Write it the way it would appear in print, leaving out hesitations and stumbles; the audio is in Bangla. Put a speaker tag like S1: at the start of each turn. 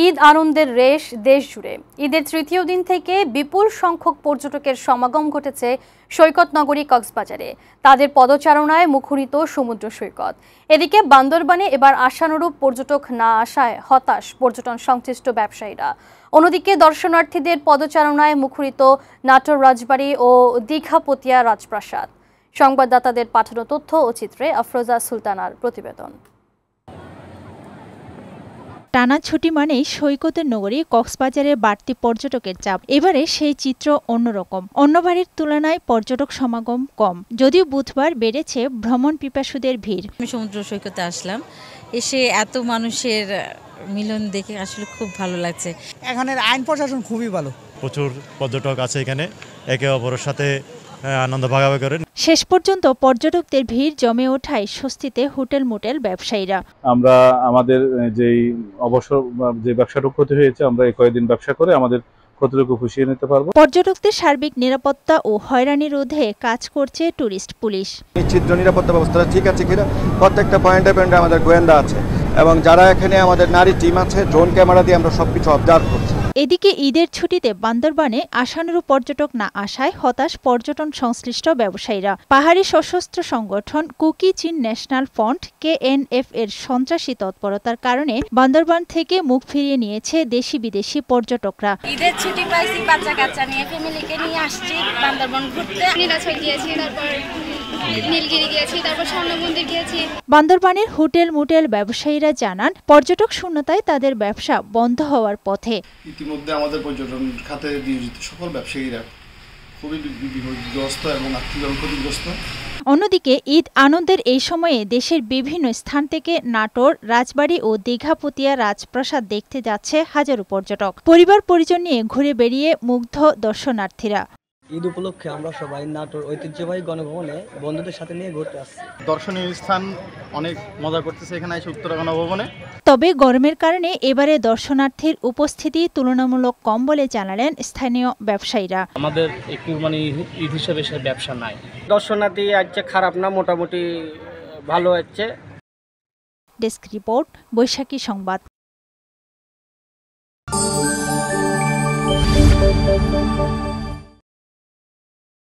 S1: ঈদ আনন্দের রেশ দেশ জুড়ে। ঈদের তৃতীয় দিন থেকে বিপুল সংখ্যক পর্যটকের সমাগম ঘটেছে সৈকত নগরী কক্সবাজারে। তাদের পদচারণায় মুখরিত সমুদ্র সৈকত। এদিকে বান্দরবানে এবার আশানুরূপ পর্যটক না আসায় হতাশ পর্যটন সংশ্লিষ্ট ব্যবসায়ীরা। অন্যদিকে দর্শনার্থীদের পদচারণায় মুখরিত নাটোর রাজবাড়ী ও দীঘাপতিয়া রাজপ্রাসাদ। সংবাদদাতাদের পাঠানো তথ্য ও চিত্রে আফরোজা সুলতানার প্রতিবেদন।
S2: টানা ছুটি মানেই সৈকতের নগরী কক্সবাজারের বাড়তি পর্যটকের চাপ। এবারে সেই চিত্র অন্যরকম। অন্যবারের তুলনায় পর্যটক সমাগম কম, যদিও বুধবার বেড়েছে ভ্রমণ পিপাসুদের ভিড়।
S3: আমি সমুদ্র সৈকতে আসলাম, এসে এত মানুষের মিলন দেখে আসলে খুব ভালো লাগছে।
S4: এখানের আইন প্রশাসন খুবই ভালো,
S5: প্রচুর পর্যটক আছে এখানে, একে অপরের সাথে আনন্দ ভাগাভাগি করেন।
S2: শেষ পর্যন্ত পর্যটকদের ভিড় জমে ওঠায় স্বস্তিতে হোটেল মোটেল ব্যবসায়ীরা।
S6: আমরা আমাদের যেই অবসর যে ব্যবসাটুকু ক্ষতি হয়েছে, আমরা এই কয়েকদিন ব্যবসা করে আমাদের ক্ষতিটুকু পুষিয়ে নিতে পারবো।
S2: পর্যটকদের সার্বিক নিরাপত্তা ও হয়রানি রোধে কাজ করছে ট্যুরিস্ট পুলিশ।
S7: নিশ্চিত নিরাপত্তা ব্যবস্থা ঠিক আছে কিনা প্রত্যেকটা পয়েন্টে পয়েন্টে আমাদের গোয়েন্দা আছে এবং যারা এখানে আমাদের নারী টিম আছে, ড্রোন ক্যামেরা দিয়ে আমরা সবকিছু অবজার্ভ করছি।
S2: এদিকে ঈদের ছুটিতে বান্দরবানে আশানুরূপ পর্যটক না আসায় হতাশ পর্যটন সংশ্লিষ্ট ব্যবসায়ীরা। পাহাড়ি সশস্ত্র সংগঠন কুকি চিন ন্যাশনাল ফ্রন্ট KNF এর সন্ত্রাসী তৎপরতার কারণে বান্দরবান থেকে মুখ ফিরিয়ে নিয়েছে দেশি বিদেশি পর্যটকরা।
S8: ঈদের ছুটি পাইছি, বাচ্চা কাচ্চা নিয়ে ফ্যামিলিকে নিয়ে আসছি বান্দরবান ঘুরতে। নীলাচল গিয়েছি, তারপর নীলগিরি গিয়েছি, তারপর স্বর্ণ মন্দির গিয়েছি।
S2: বান্দরবানের হোটেল মোটেল ব্যবসায়ীরা জানান, পর্যটক শূন্যতায় তাদের ব্যবসা বন্ধ হওয়ার পথে।
S9: ইতিমধ্যে আমাদের পর্যটন খাতে নিয়োজিত সকল ব্যবসায়ীরা খুবই বিপর্যস্ত এবং আর্থিকভাবে ক্ষতিগ্রস্ত।
S2: অন্যদিকে ঈদ আনন্দের এই সময়ে দেশের বিভিন্ন স্থান থেকে নাটোর, রাজবাড়ী ও দীঘাপতিয়া রাজপ্রাসাদ দেখতে যাচ্ছে হাজারো পর্যটক। পরিবার পরিজন নিয়ে ঘুরে বেরিয়ে মুগ্ধ দর্শনার্থীরা।
S4: ঈদ উপলক্ষে আমরা সবাই নাটোর ঐতিহ্যবাহী গণভবনে বন্ধুদের সাথে নিয়ে ঘুরতে আসছি।
S9: দর্শনীয় স্থান অনেক মজা করতেছে এখানে এসে উত্তরা গণভবনে।
S2: তবে গরমের কারণে এবারে দর্শনার্থীর উপস্থিতি তুলনামূলক কম বলে জানালেন স্থানীয় ব্যবসায়ীরা।
S10: আমাদের একটু ঈদ হিসেবে সে ব্যবসা নাই।
S4: দর্শনার্থী আজকে খারাপ না, মোটামুটি ভালো হচ্ছে।
S2: ডেস্ক রিপোর্ট, বৈশাখী সংবাদ।